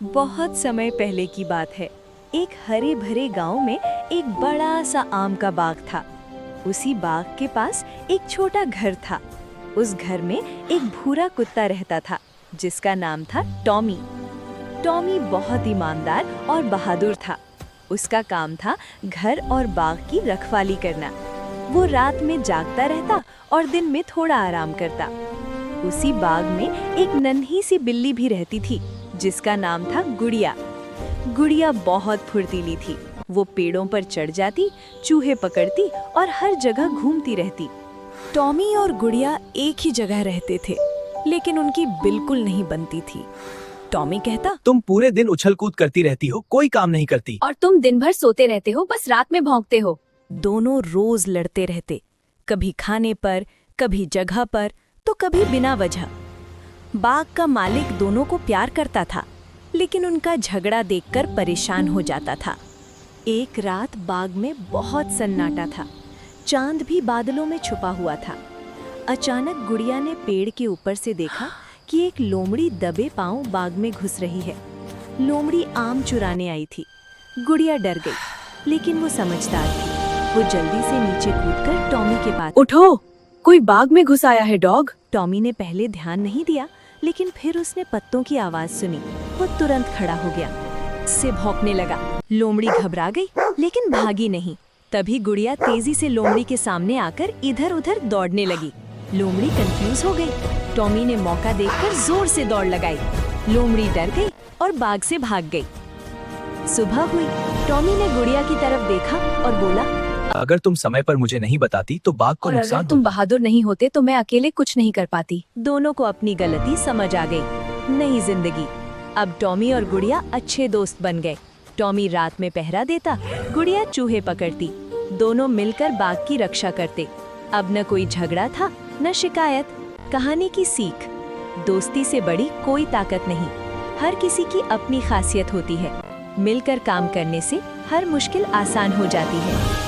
बहुत समय पहले की बात है। एक हरे भरे गांव में एक बड़ा सा आम का बाग था। उसी बाग के पास एक छोटा घर था। उस घर में एक भूरा कुत्ता रहता था जिसका नाम था टॉमी। टॉमी बहुत ईमानदार और बहादुर था। उसका काम था घर और बाग की रखवाली करना। वो रात में जागता रहता और दिन में थोड़ा आराम करता। उसी बाग में एक नन्ही सी बिल्ली भी रहती थी जिसका नाम था गुड़िया। गुड़िया बहुत फुर्तीली थी। वो पेड़ों पर चढ़ जाती, चूहे पकड़ती और हर जगह घूमती रहती। टॉमी और गुड़िया एक ही जगह रहते थे, लेकिन उनकी बिल्कुल नहीं बनती थी। टॉमी कहता, तुम पूरे दिन उछल कूद करती रहती हो, कोई काम नहीं करती। और तुम दिन भर सोते रहते हो, बस रात में भौंकते हो। दोनों रोज लड़ते रहते, कभी खाने पर, कभी जगह पर, तो कभी बिना वजह। बाग का मालिक दोनों को प्यार करता था, लेकिन उनका झगड़ा देखकर परेशान हो जाता था। एक रात बाग में बहुत सन्नाटा था। चांद भी बादलों में छुपा हुआ था। अचानक गुड़िया ने पेड़ के ऊपर से देखा कि एक लोमड़ी दबे पांव बाग में घुस रही है। लोमड़ी आम चुराने आई थी। गुड़िया डर गई, लेकिन वो समझदार थी। वो जल्दी से नीचे कूदकर टॉमी के पास। उठो, कोई बाग में घुस आया है डॉग। टॉमी ने पहले ध्यान नहीं दिया, लेकिन फिर उसने पत्तों की आवाज सुनी। वो तुरंत खड़ा हो गया, से भौंकने लगा। लोमड़ी घबरा गई, लेकिन भागी नहीं। तभी गुड़िया तेजी से लोमड़ी के सामने आकर इधर-उधर दौड़ने लगी। लोमड़ी कंफ्यूज हो गई। टॉमी ने मौका देखकर जोर से दौड़ लगाई। लोमड़ी डर गई और बाग से भाग गई। सुबह हुई। टॉमी ने गुड़िया की तरफ देखा और बोला, अगर तुम समय पर मुझे नहीं बताती तो बाग को और नुकसान अगर तुम बहादुर नहीं होते तो मैं अकेले कुछ नहीं कर पाती। दोनों को अपनी गलती समझ आ गई। नई जिंदगी। अब टॉमी और गुड़िया अच्छे दोस्त बन गए। टॉमी रात में पहरा देता, गुड़िया चूहे पकड़ती। दोनों मिलकर बाग की रक्षा करते। अब न कोई झगड़ा था, न शिकायत। कहानी की सीख, दोस्ती से बड़ी कोई ताकत नहीं। हर किसी की अपनी खासियत होती है। मिलकर काम करने से हर मुश्किल आसान हो जाती है।